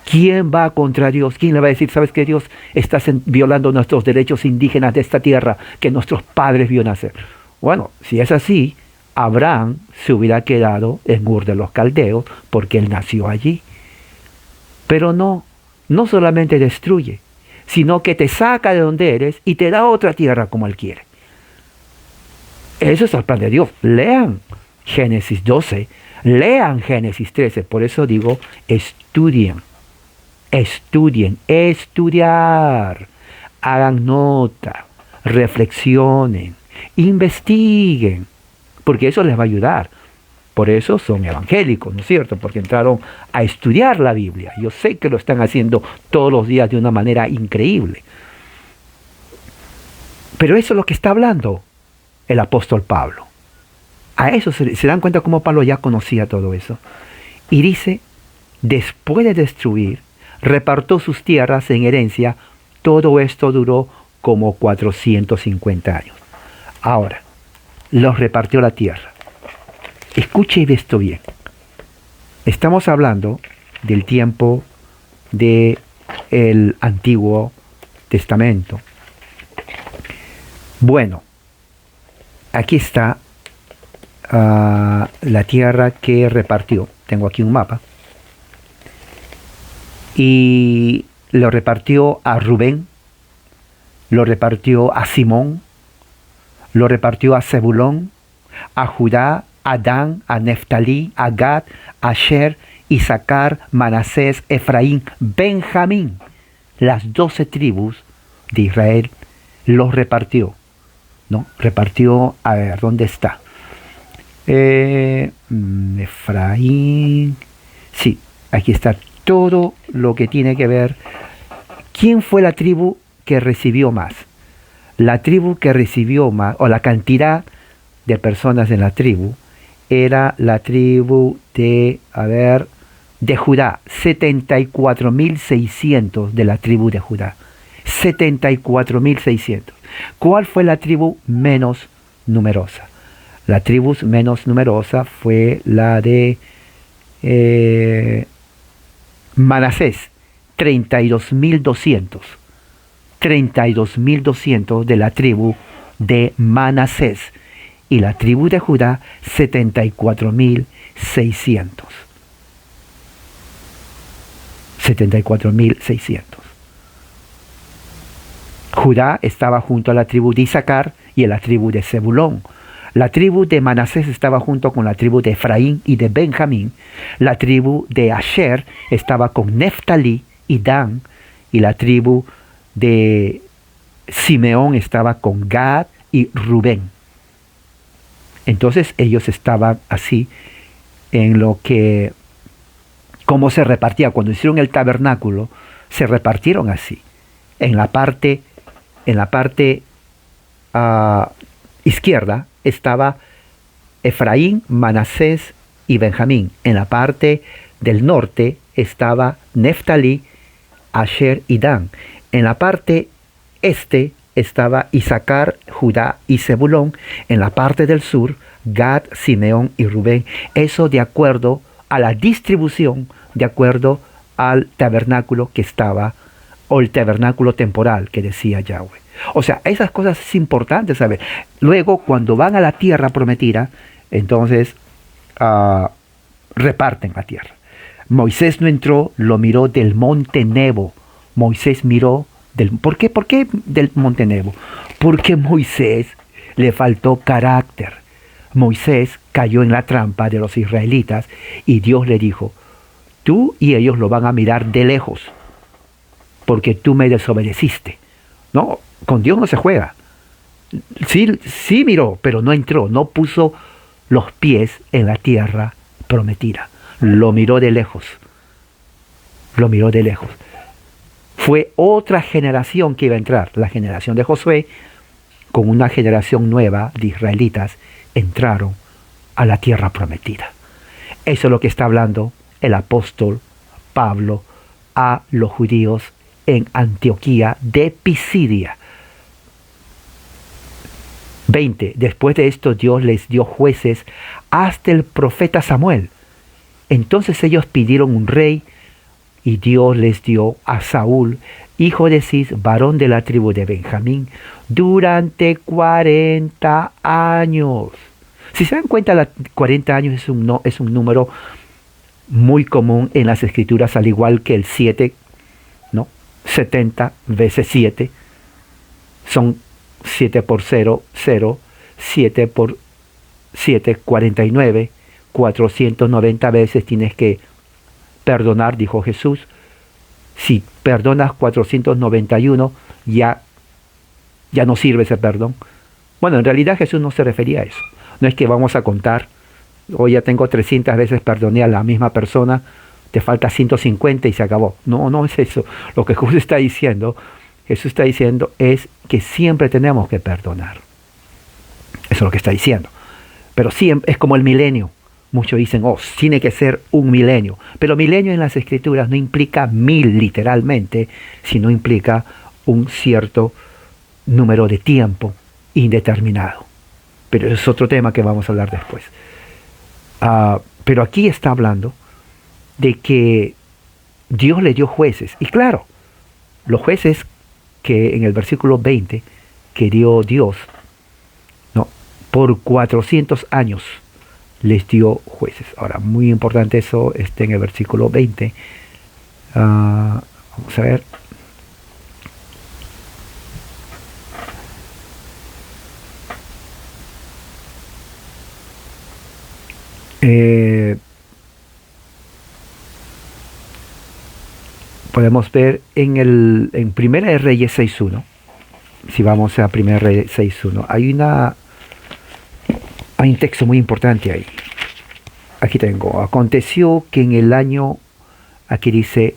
¿Quién va contra Dios? ¿Quién le va a decir, sabes que Dios está violando nuestros derechos indígenas de esta tierra que nuestros padres vio nacer? Bueno, si es así, Abraham se hubiera quedado en Ur de los Caldeos porque él nació allí. Pero no solamente destruye, sino que te saca de donde eres y te da otra tierra como él quiere. Eso es el plan de Dios. Lean Génesis 12, lean Génesis 13. Por eso digo, estudiar, hagan nota, reflexionen, investiguen, porque eso les va a ayudar. Por eso son evangélicos, ¿no es cierto? Porque entraron a estudiar la Biblia. Yo sé que lo están haciendo todos los días de una manera increíble. Pero eso es lo que está hablando el apóstol Pablo. A eso se dan cuenta cómo Pablo ya conocía todo eso. Y dice, después de destruir, repartió sus tierras en herencia. Todo esto duró como 450 años. Ahora, los repartió la tierra. Escuche esto bien. Estamos hablando del tiempo del Antiguo Testamento. Bueno, aquí está la tierra que repartió. Tengo aquí un mapa. Y lo repartió a Rubén, lo repartió a Simón, lo repartió a Zebulón, a Judá, a Dan, a Neftalí, a Gad, a Asher, Isaacar, Manasés, Efraín, Benjamín. Las 12 tribus de Israel los repartió. ¿No? Repartió, a ver, ¿dónde está? Efraín. Sí, aquí está todo lo que tiene que ver ¿Quién fue la tribu que recibió más? La tribu que recibió más, o la cantidad de personas en la tribu, era la tribu de, de Judá, 74.600 de la tribu de Judá. 74.600. ¿Cuál fue la tribu menos numerosa? La tribu menos numerosa fue la de Manasés, 32.200. 32.200 de la tribu de Manasés. Y la tribu de Judá, 74.600. 74.600. Judá estaba junto a la tribu de Isaacar y a la tribu de Zebulón. La tribu de Manasés estaba junto con la tribu de Efraín y de Benjamín. La tribu de Asher estaba con Neftalí y Dan. Y la tribu de Simeón estaba con Gad y Rubén. Entonces ellos estaban así en lo que, cómo se repartía. Cuando hicieron el tabernáculo, se repartieron así. En la parte izquierda estaba Efraín, Manasés y Benjamín. En la parte del norte estaba Neftalí, Asher y Dan. En la parte este estaba Isaacar, Judá y Zebulón. En la parte del sur, Gad, Simeón y Rubén. Eso de acuerdo a la distribución, de acuerdo al tabernáculo que estaba, o el tabernáculo temporal que decía Yahweh. O sea, esas cosas es importante saber. Luego, cuando van a la tierra prometida, entonces reparten la tierra. Moisés no entró, lo miró del monte Nebo. Moisés miró ¿Por qué del monte Nebo? Porque Moisés le faltó carácter. Moisés cayó en la trampa de los israelitas y Dios le dijo, tú y ellos lo van a mirar de lejos, porque tú me desobedeciste. No, con Dios no se juega. Sí miró, pero no entró, no puso los pies en la tierra prometida. Lo miró de lejos. Lo miró de lejos. Fue otra generación que iba a entrar, la generación de Josué, con una generación nueva de israelitas, entraron a la tierra prometida. Eso es lo que está hablando el apóstol Pablo a los judíos en Antioquía de Pisidia. 20. Después de esto Dios les dio jueces hasta el profeta Samuel. Entonces ellos pidieron un rey y Dios les dio a Saúl, hijo de Cis, varón de la tribu de Benjamín, durante 40 años. Si se dan cuenta, 40 años es un número muy común en las escrituras, al igual que el 7, ¿no? 70 veces 7 son 7 por 0, 0, 7 por 7, 49, 490 veces tienes que perdonar, dijo Jesús. Si perdonas 491, ya no sirve ese perdón. Bueno, en realidad Jesús no se refería a eso. No es que vamos a contar, hoy ya tengo 300 veces perdoné a la misma persona, te falta 150 y se acabó. No es eso. Lo que Jesús está diciendo es que siempre tenemos que perdonar. Eso es lo que está diciendo. Pero siempre es como el milenio. Muchos dicen, tiene que ser un milenio. Pero milenio en las escrituras no implica 1000 literalmente, sino implica un cierto número de tiempo indeterminado. Pero es otro tema que vamos a hablar después. Pero aquí está hablando de que Dios le dio jueces. Y claro, los jueces que en el versículo 20 que dio Dios, ¿no? Por 400 años les dio jueces. Ahora, muy importante eso está en el versículo 20. Vamos a ver. Podemos ver en Primera de Reyes 6.1. Si vamos a Primera de Reyes 6.1, hay un texto muy importante ahí. Aquí tengo. Aconteció que en el año, aquí dice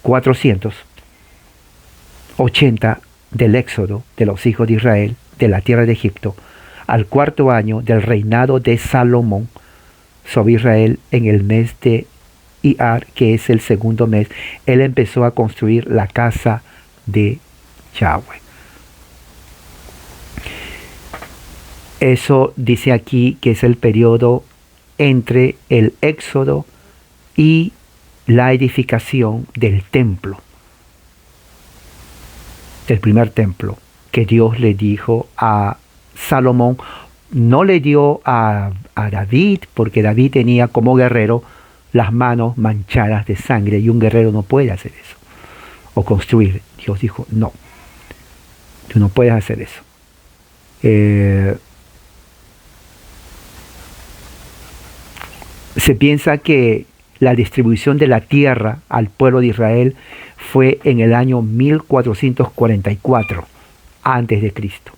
400. 80 del éxodo de los hijos de Israel de la tierra de Egipto, al cuarto año del reinado de Salomón sobre Israel, en el mes de Iar, que es el segundo mes, él empezó a construir la casa de Yahweh. Eso dice aquí que es el periodo entre el éxodo y la edificación del templo, del primer templo, que Dios le dijo a Salomón. No le dio a David, porque David tenía como guerrero las manos manchadas de sangre, y un guerrero no puede hacer eso, o construir. Dios dijo, no, tú no puedes hacer eso. Se piensa que la distribución de la tierra al pueblo de Israel fue en el año 1444 antes de Cristo.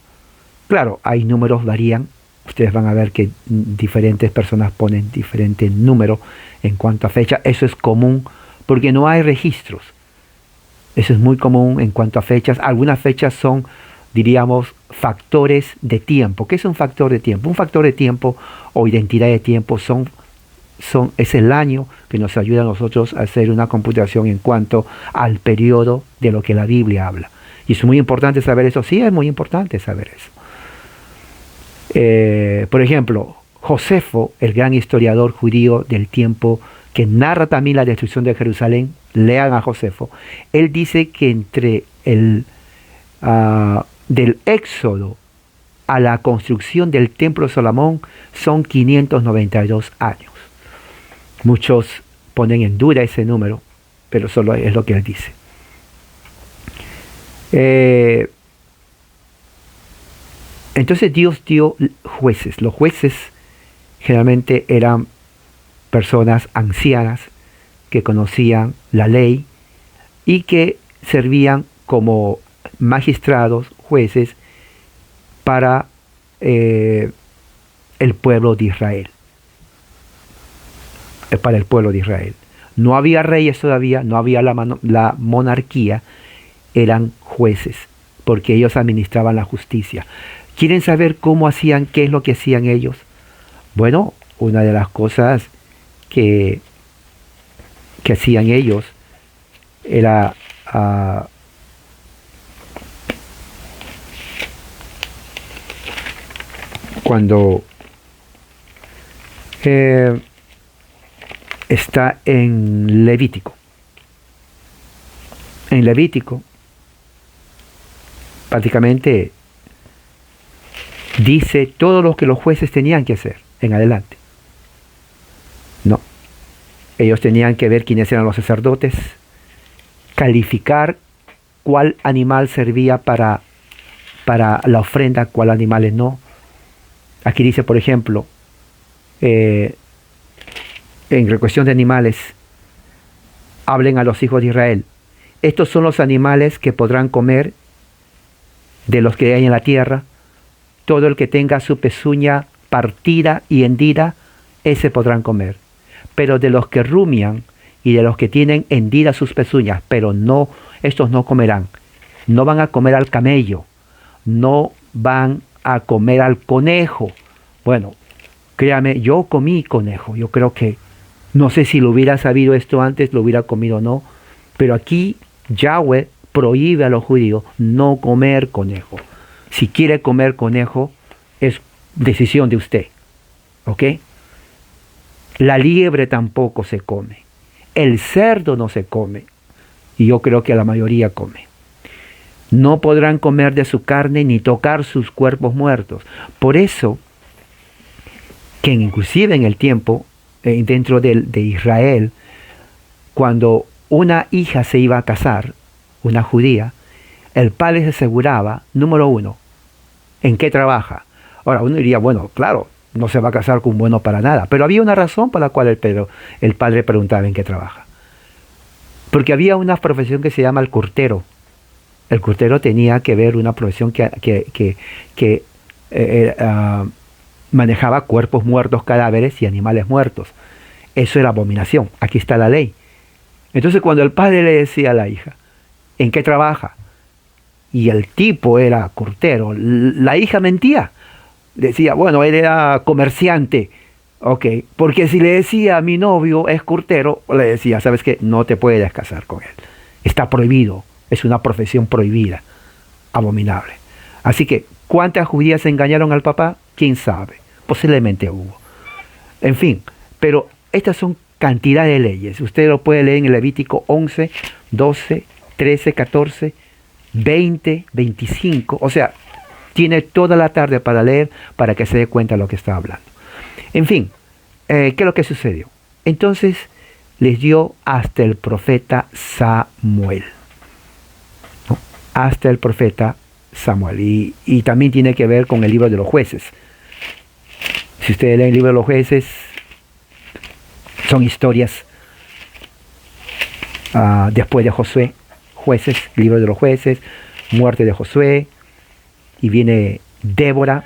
Claro, hay números, varían. Ustedes van a ver que diferentes personas ponen diferentes números en cuanto a fecha. Eso es común porque no hay registros. Eso es muy común en cuanto a fechas. Algunas fechas son, diríamos, factores de tiempo. ¿Qué es un factor de tiempo? Un factor de tiempo o identidad de tiempo es el año que nos ayuda a nosotros a hacer una computación en cuanto al periodo de lo que la Biblia habla. Y es muy importante saber eso. Sí, es muy importante saber eso. Por ejemplo, Josefo, el gran historiador judío del tiempo, que narra también la destrucción de Jerusalén, lean a Josefo, él dice que entre del éxodo a la construcción del templo de Salomón son 592 años. Muchos ponen en duda ese número, pero solo es lo que él dice. Entonces Dios dio jueces. Los jueces generalmente eran personas ancianas que conocían la ley y que servían como magistrados, jueces, para el pueblo de Israel. Para el pueblo de Israel. No había reyes todavía, no había la monarquía, eran jueces, porque ellos administraban la justicia. ¿Quieren saber cómo hacían, qué es lo que hacían ellos? Bueno, una de las cosas que hacían ellos era cuando está en Levítico. En Levítico, prácticamente dice todo lo que los jueces tenían que hacer en adelante. No. Ellos tenían que ver quiénes eran los sacerdotes, calificar cuál animal servía para la ofrenda, cuál animales no. Aquí dice, por ejemplo, en cuestión de animales, hablen a los hijos de Israel. Estos son los animales que podrán comer de los que hay en la tierra. Todo el que tenga su pezuña partida y hendida, ese podrán comer. Pero de los que rumian y de los que tienen hendidas sus pezuñas, pero no, estos no comerán. No van a comer al camello, no van a comer al conejo. Bueno, créame, yo comí conejo. Yo creo que, no sé si lo hubiera sabido esto antes, lo hubiera comido o no, pero aquí Yahweh prohíbe a los judíos no comer conejo. Si quiere comer conejo, es decisión de usted. ¿Ok? La liebre tampoco se come. El cerdo no se come. Y yo creo que la mayoría come. No podrán comer de su carne ni tocar sus cuerpos muertos. Por eso, que inclusive en el tiempo, dentro de Israel, cuando una hija se iba a casar, una judía, el padre se aseguraba, número uno, ¿en qué trabaja? Ahora uno diría, bueno, claro, no se va a casar con un bueno para nada, pero había una razón por la cual el padre preguntaba en qué trabaja. Porque había una profesión que se llama el curtero. El curtero tenía que ver una profesión que manejaba cuerpos muertos, cadáveres y animales muertos. Eso era abominación. Aquí está la ley. Entonces cuando el padre le decía a la hija, ¿en qué trabaja? y el tipo era curtero, la hija mentía. Decía, bueno, él era comerciante. Ok, porque si le decía a mi novio es curtero, le decía, ¿sabes qué? No te puedes casar con él. Está prohibido, es una profesión prohibida, abominable. Así que, ¿cuántas judías engañaron al papá? ¿Quién sabe? Posiblemente hubo. En fin, pero estas son cantidad de leyes. Usted lo puede leer en Levítico 11, 12, 13, 14, 20, 25. O sea, tiene toda la tarde para leer para que se dé cuenta de lo que está hablando. En fin, ¿qué es lo que sucedió? Entonces les dio hasta el profeta Samuel. ¿No? Hasta el profeta Samuel. Y también tiene que ver con el libro de los jueces. Si ustedes leen el libro de los jueces, son historias después de Josué, jueces, libro de los jueces, muerte de Josué, y viene Débora,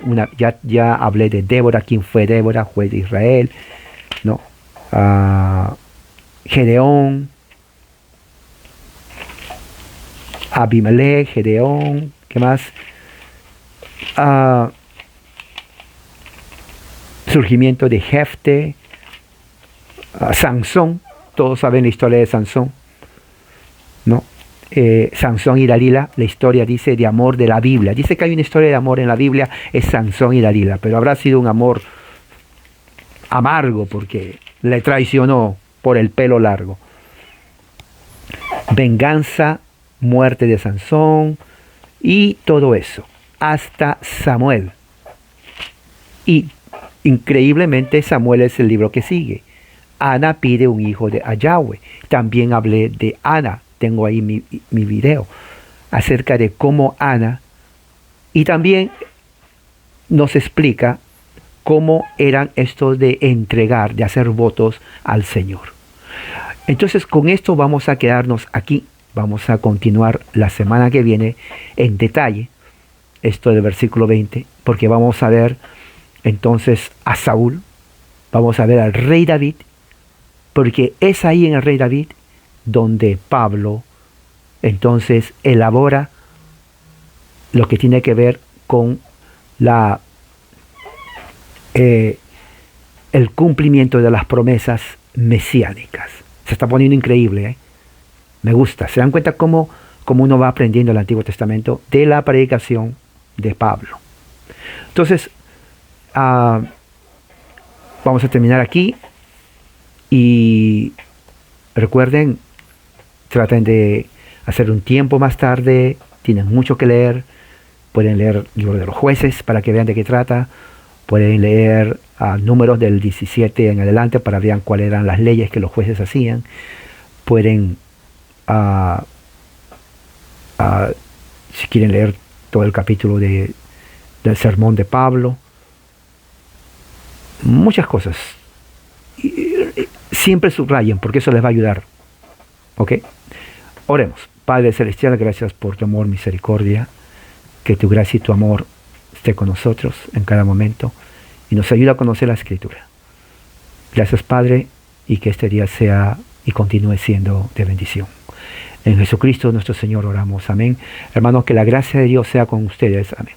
ya hablé de Débora, quién fue Débora, juez de Israel, ¿no? Gedeón, Abimelech, Gedeón, ¿qué más? Surgimiento de Jefte, Sansón, todos saben la historia de Sansón, ¿no? Sansón y Dalila, la historia dice de amor de la Biblia. Dice que hay una historia de amor en la Biblia, es Sansón y Dalila, pero habrá sido un amor amargo porque le traicionó por el pelo largo. Venganza, muerte de Sansón y todo eso, hasta Samuel. Y increíblemente Samuel es el libro que sigue. Ana pide un hijo a Yahweh. También hablé de Ana. Tengo ahí mi video acerca de cómo Ana, y también nos explica cómo eran estos de entregar, de hacer votos al Señor. Entonces con esto vamos a quedarnos aquí. Vamos a continuar la semana que viene en detalle esto del versículo 20, porque vamos a ver entonces a Saúl, vamos a ver al rey David, porque es ahí en el rey David donde Pablo entonces elabora lo que tiene que ver con el cumplimiento de las promesas mesiánicas. Se está poniendo increíble, ¿eh? Me gusta. ¿Se dan cuenta cómo uno va aprendiendo el Antiguo Testamento de la predicación de Pablo? Entonces, vamos a terminar aquí y recuerden, traten de hacer un tiempo más tarde, tienen mucho que leer, pueden leer el libro de los jueces para que vean de qué trata, pueden leer números del 17 en adelante para ver cuáles eran las leyes que los jueces hacían, pueden, si quieren leer todo el capítulo del sermón de Pablo, muchas cosas. Siempre subrayen porque eso les va a ayudar. ¿Ok? Oremos. Padre Celestial, gracias por tu amor, misericordia. Que tu gracia y tu amor esté con nosotros en cada momento y nos ayuda a conocer la Escritura. Gracias, Padre, y que este día sea y continúe siendo de bendición. En Jesucristo nuestro Señor oramos. Amén. Hermanos, que la gracia de Dios sea con ustedes. Amén.